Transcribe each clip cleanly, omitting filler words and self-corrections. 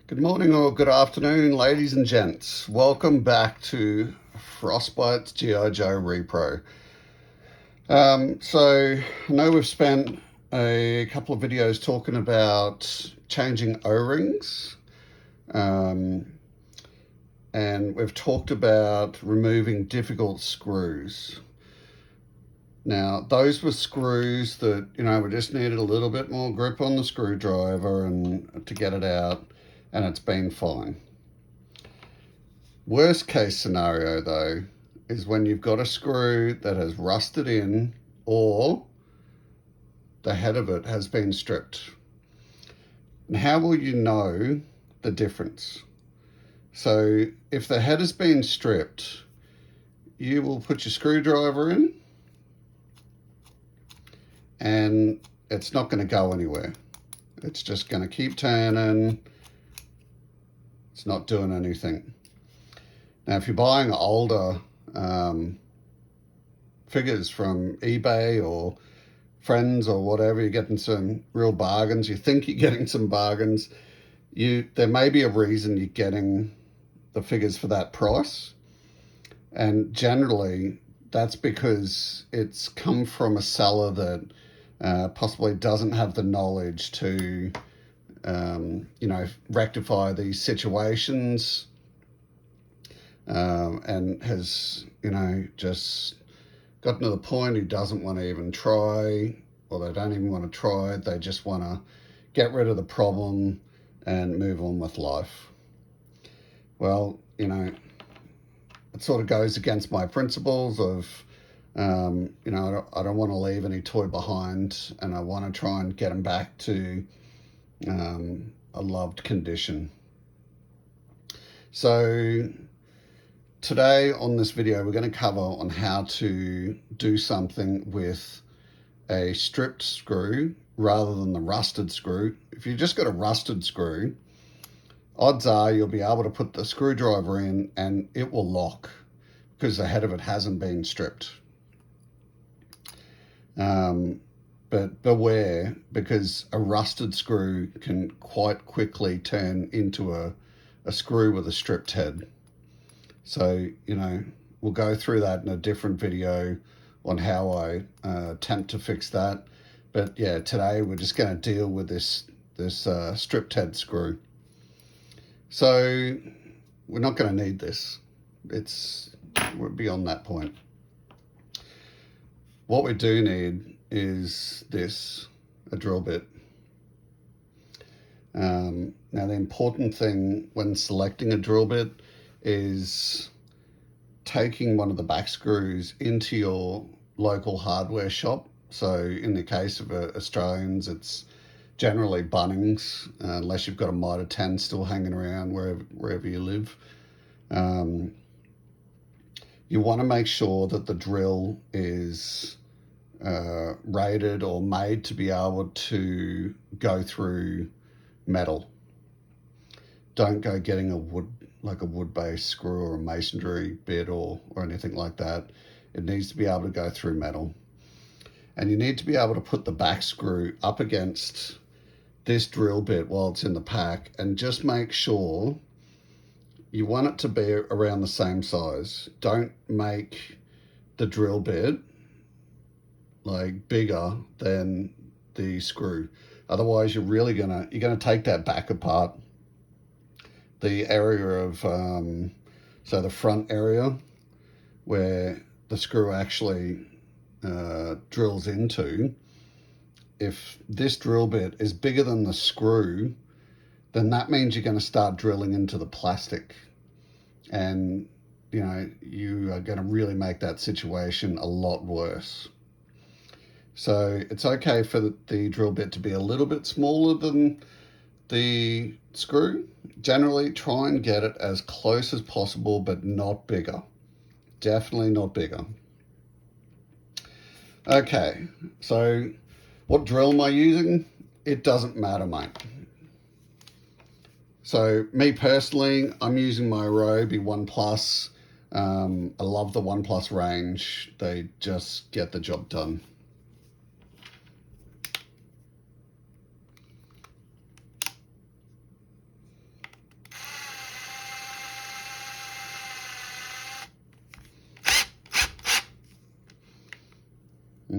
Good morning or good afternoon, ladies and gents. Welcome back to Frostbite's G.I. Joe Repro. So I know we've spent a couple of videos talking about changing O-rings, and we've talked about removing difficult screws. Now, those were screws that, we just needed a little bit more grip on the screwdriver and to get it out, and it's been fine. Worst case scenario, though, is when you've got a screw that has rusted in or the head of it has been stripped. And how will you know the difference? So if the head has been stripped, you will put your screwdriver in and it's not going to go anywhere. It's just going to keep turning. It's not doing anything. Now, if you're buying older figures from eBay or friends or whatever, you're getting some real bargains. You think you're getting some bargains. There may be a reason you're getting the figures for that price. And generally, that's because it's come from a seller that possibly doesn't have the knowledge to, rectify these situations, and has, just gotten to the point he doesn't want to even try, or they don't even want to try. They just want to get rid of the problem and move on with life. Well, it sort of goes against my principles of, I don't want to leave any toy behind, and I want to try and get them back to a loved condition. So today on this video, we're going to cover on how to do something with a stripped screw rather than the rusted screw. If you've just got a rusted screw, odds are you'll be able to put the screwdriver in and it will lock because the head of it hasn't been stripped. But beware, because a rusted screw can quite quickly turn into a screw with a stripped head. So, we'll go through that in a different video on how I attempt to fix that. But yeah, today we're just going to deal with this stripped head screw. So we're not going to need this. We're beyond that point. What we do need is a drill bit. Now the important thing when selecting a drill bit is taking one of the back screws into your local hardware shop. So in the case of Australians, it's generally Bunnings, unless you've got a Mitre 10 still hanging around wherever you live. You want to make sure that the drill is rated or made to be able to go through metal. Don't go getting a wood-based screw or a masonry bit or anything like that. It needs to be able to go through metal. And you need to be able to put the back screw up against this drill bit while it's in the pack, and just make sure you want it to be around the same size. Don't make the drill bit bigger than the screw. Otherwise, you're gonna take that back apart. The area of so the front area where the screw actually drills into, if this drill bit is bigger than the screw, then that means you're going to start drilling into the plastic, and you are going to really make that situation a lot worse. So it's okay for the drill bit to be a little bit smaller than the screw. Generally, try and get it as close as possible, but not bigger. Definitely not bigger. Okay, so what drill am I using? It doesn't matter, mate. So me personally, I'm using my Ryobi One Plus. I love the One Plus range. They just get the job done.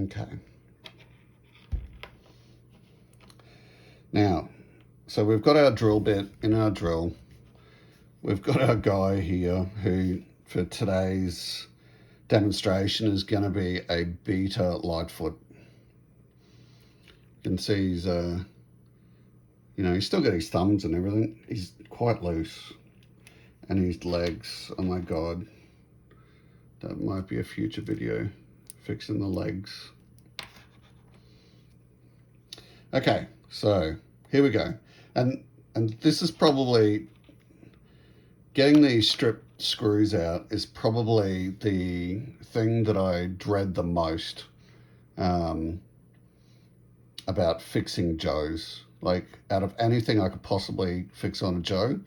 Okay. Now, so we've got our drill bit in our drill. We've got our guy here who, for today's demonstration, is going to be a beta Lightfoot. You can see he's, he's still got his thumbs and everything. He's quite loose. And his legs, oh my God. That might be a future video, fixing the legs. Okay, so here we go. And this is probably, getting these stripped screws out is probably the thing that I dread the most about fixing Joes. Like, out of anything I could possibly fix on a Joe,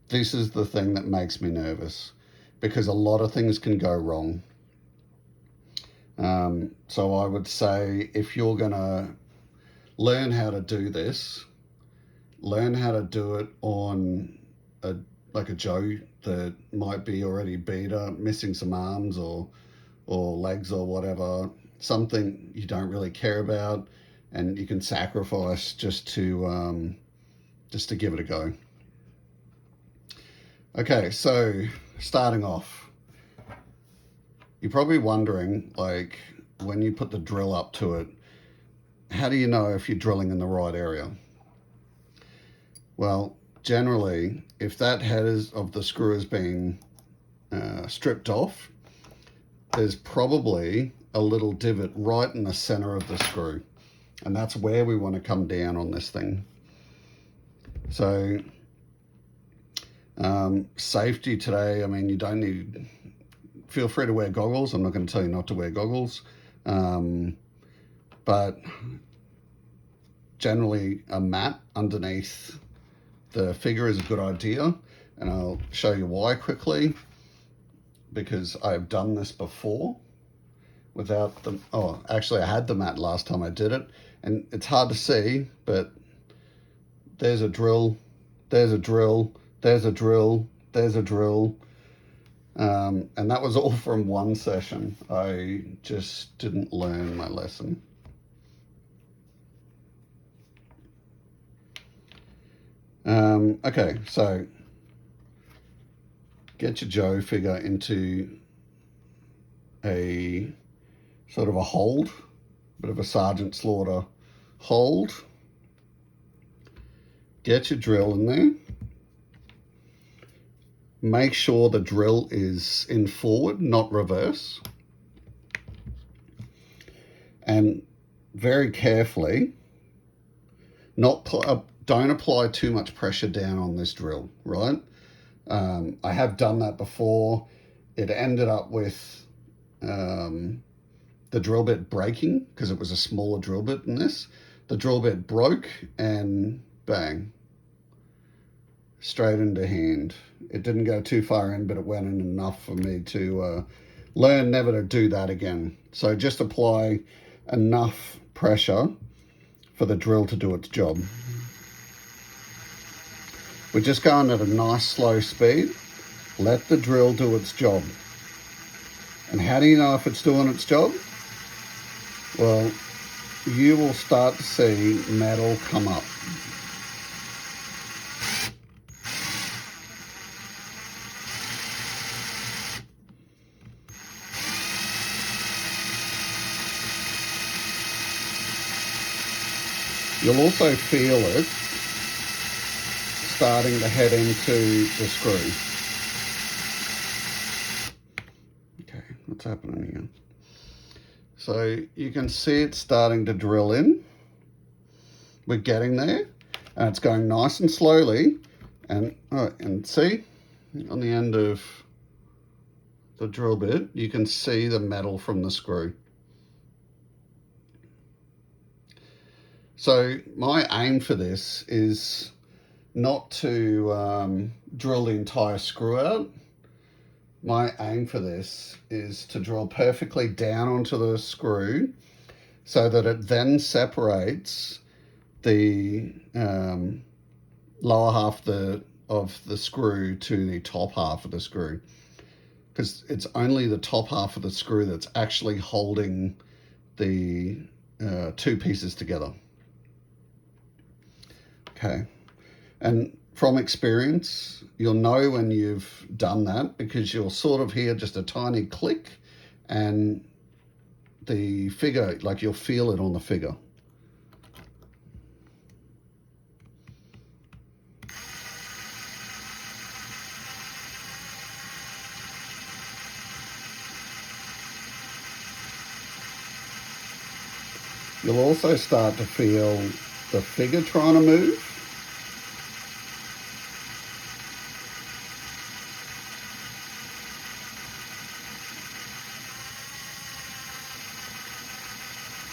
this is the thing that makes me nervous, because a lot of things can go wrong. So I would say, if you're gonna learn how to do this, learn how to do it on a Joe that might be already beta, missing some arms or legs or whatever, something you don't really care about and you can sacrifice just to give it a go. Okay, so starting off, you're probably wondering, like, when you put the drill up to it, how do you know if you're drilling in the right area? Well, generally, if that head of the screw is being stripped off, there's probably a little divot right in the center of the screw, and that's where we want to come down on this thing. So safety today, I mean, you don't need, feel free to wear goggles. I'm not going to tell you not to wear goggles, but generally a mat underneath the figure is a good idea, and I'll show you why quickly, because I've done this before without the, oh, actually I had the mat last time I did it, and it's hard to see, but there's a drill, there's a drill, there's a drill, there's a drill, and that was all from one session. I just didn't learn my lesson. Okay, so get your Joe figure into a sort of a hold, bit of a Sergeant Slaughter hold. Get your drill in there. Make sure the drill is in forward, not reverse. And very carefully, don't apply too much pressure down on this drill, right? I have done that before. It ended up with the drill bit breaking because it was a smaller drill bit than this. The drill bit broke and bang, straight into hand. It didn't go too far in, but it went in enough for me to learn never to do that again. So just apply enough pressure for the drill to do its job. We're just going at a nice slow speed. Let the drill do its job. And how do you know if it's doing its job? Well, you will start to see metal come up. You'll also feel it starting to head into the screw. Okay, what's happening here? So you can see it starting to drill in. We're getting there, and it's going nice and slowly. And see, on the end of the drill bit, you can see the metal from the screw. So my aim for this is not to drill the entire screw out. My aim for this is to drill perfectly down onto the screw so that it then separates the lower half of the screw to the top half of the screw, because it's only the top half of the screw that's actually holding the two pieces together. Okay, and from experience, you'll know when you've done that because you'll sort of hear just a tiny click and the figure, like you'll feel it on the figure. You'll also start to feel the figure trying to move.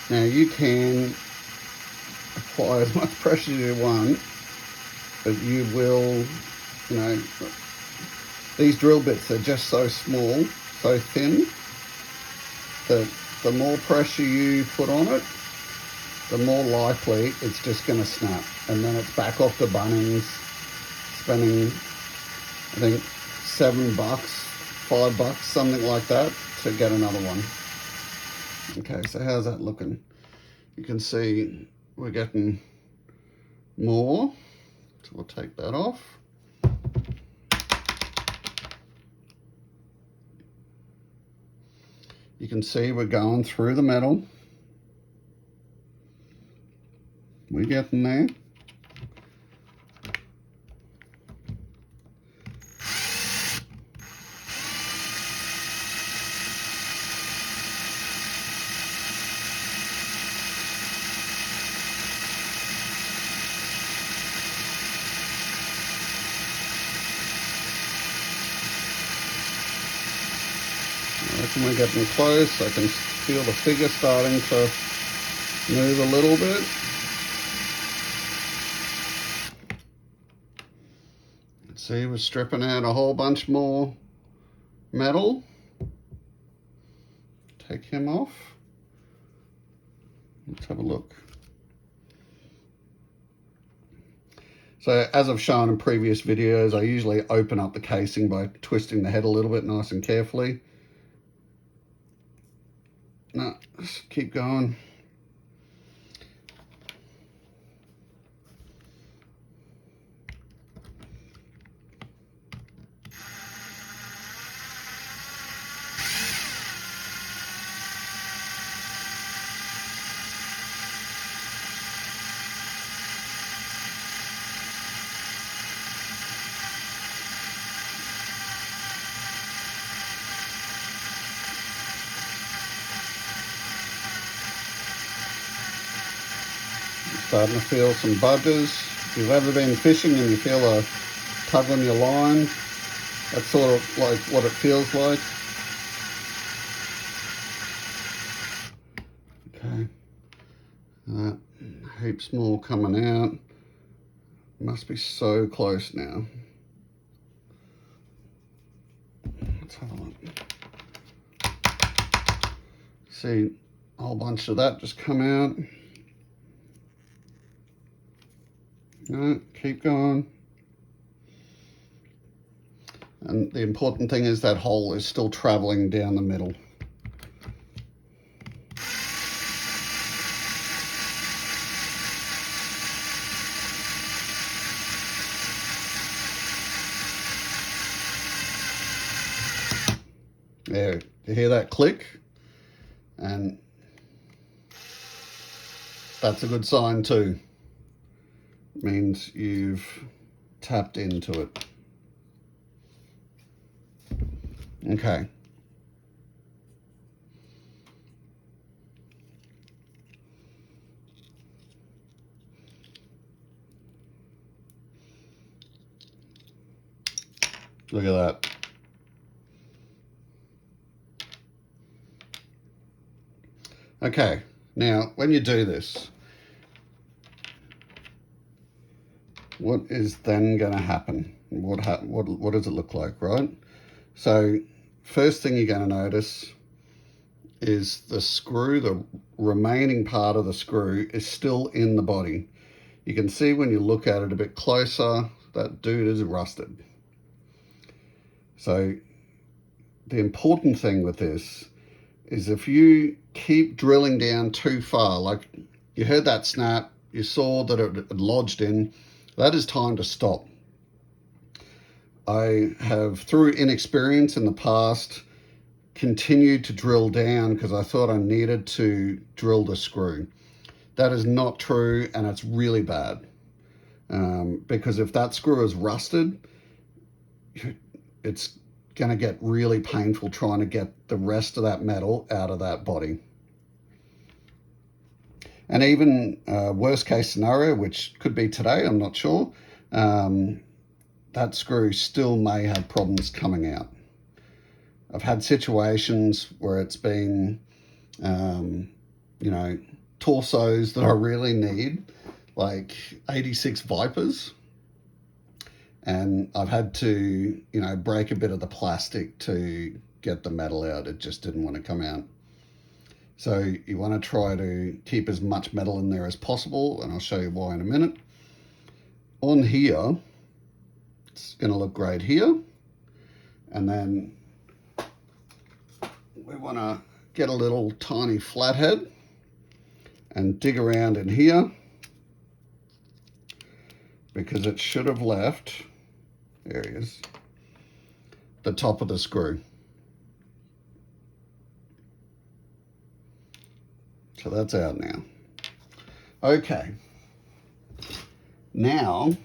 Now you can apply as much pressure as you want, but you will, you know, these drill bits are just so small, so thin, that the more pressure you put on it, the more likely it's just going to snap. And then it's back off to Bunnings, spending, I think, $7, $5, something like that, to get another one. Okay, so how's that looking? You can see we're getting more, so we'll take that off. You can see we're going through the metal. We're getting there. I reckon we're getting close. I can feel the figure starting to move a little bit. See, we're stripping out a whole bunch more metal. Take him off. Let's have a look. So as I've shown in previous videos, I usually open up the casing by twisting the head a little bit nice and carefully. No, just keep going. Starting to feel some budges. If you've ever been fishing and you feel a tug on your line, that's sort of like what it feels like. Okay, heaps more coming out. Must be so close now. Let's have a look. See a whole bunch of that just come out. No, keep going. And the important thing is that hole is still traveling down the middle. There, you hear that click? And that's a good sign too. It means you've tapped into it. Okay. Look at that. Okay, now when you do this, what is then going to happen? What does it look like, right? So first thing you're going to notice is the screw, the remaining part of the screw is still in the body. You can see when you look at it a bit closer, that dude is rusted. So the important thing with this is if you keep drilling down too far, like you heard that snap, you saw that it had lodged in, that is time to stop. I have, through inexperience in the past, continued to drill down because I thought I needed to drill the screw. That is not true, and it's really bad. Because if that screw is rusted, it's going to get really painful trying to get the rest of that metal out of that body. And even worst case scenario, which could be today, I'm not sure, that screw still may have problems coming out. I've had situations where it's been, torsos that I really need, like 86 Vipers, and I've had to, break a bit of the plastic to get the metal out. It just didn't want to come out. So you want to try to keep as much metal in there as possible, and I'll show you why in a minute. On here, it's going to look great here, and then we want to get a little tiny flathead and dig around in here, because it should have left, there he is, the top of the screw. So that's out now. Okay. Now,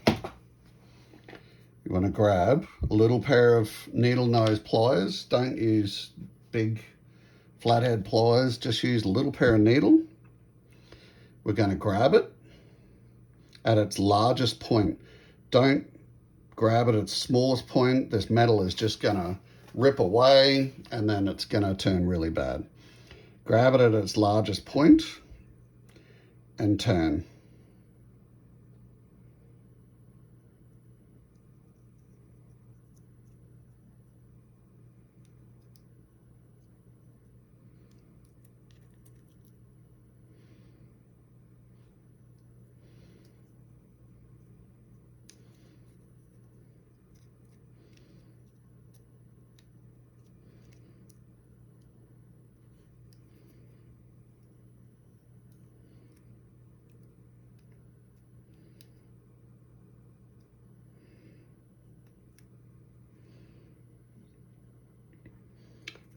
you want to grab a little pair of needle nose pliers. Don't use big flathead pliers, just use a little pair of needle. We're going to grab it at its largest point. Don't grab it at its smallest point. This metal is just going to rip away, and then it's going to turn really bad. Grab it at its largest point and turn.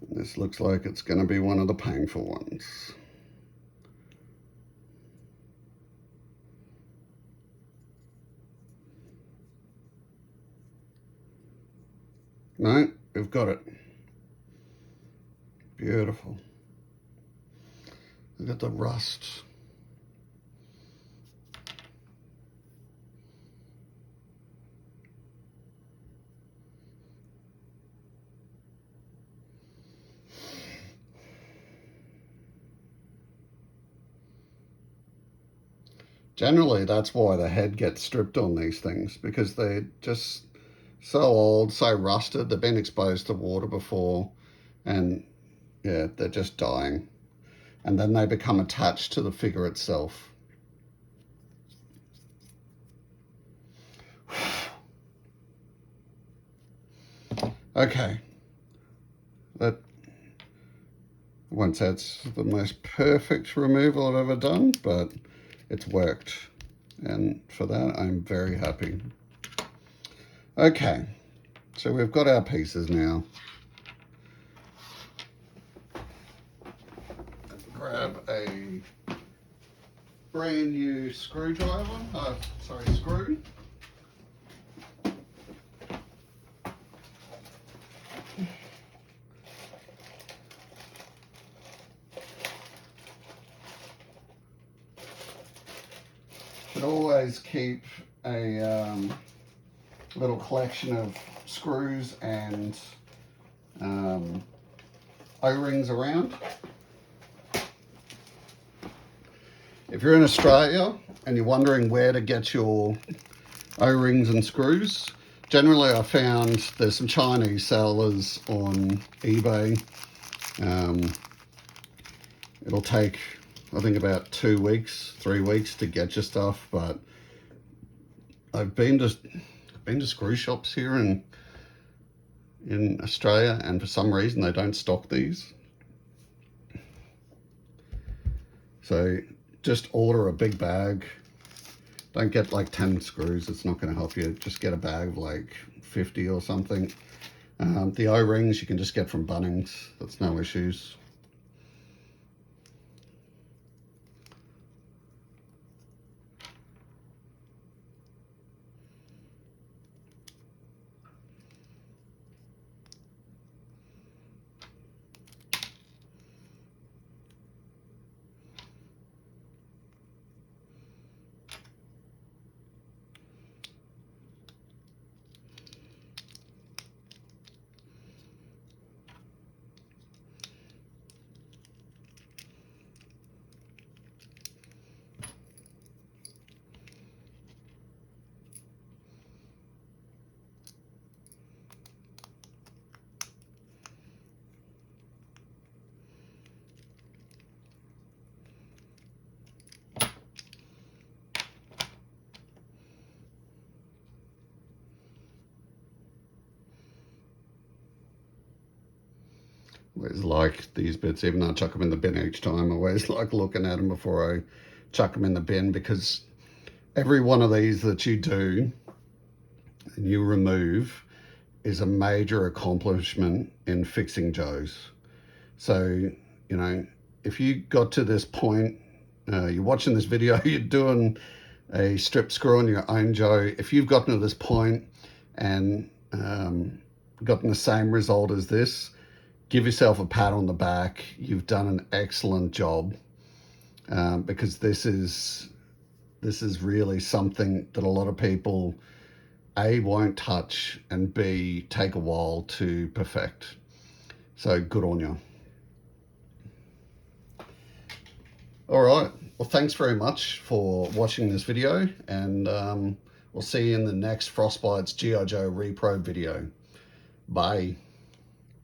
This looks like it's going to be one of the painful ones. No, we've got it. Beautiful. Look at the rust. Generally, that's why the head gets stripped on these things, because they're just so old, so rusted, they've been exposed to water before, and yeah, they're just dying. And then they become attached to the figure itself. Okay, that, I won't say it's the most perfect removal I've ever done, but it's worked, and for that I'm very happy. Okay, so we've got our pieces now. Grab a brand new screwdriver, screw. Should always keep a little collection of screws and O-rings around. If you're in Australia and you're wondering where to get your O-rings and screws, generally I found there's some Chinese sellers on eBay. It'll take, I think, about 2 weeks, 3 weeks to get your stuff, but I've been to screw shops here in Australia, and for some reason they don't stock these. So just order a big bag. Don't get like 10 screws, it's not going to help you. Just get a bag of like 50 or something. The O-rings you can just get from Bunnings, that's no issues. Always like these bits, even though I chuck them in the bin each time. I always like looking at them before I chuck them in the bin, because every one of these that you do and you remove is a major accomplishment in fixing Joes. So, you know, if you got to this point, you're watching this video, you're doing a strip screw on your own Joe. If you've gotten to this point and gotten the same result as this, give yourself a pat on the back. You've done an excellent job, because this is really something that a lot of people A, won't touch, and B, take a while to perfect. So good on you. All right, well, thanks very much for watching this video, and we'll see you in the next Frostbite's G.I. Joe Repro video. Bye.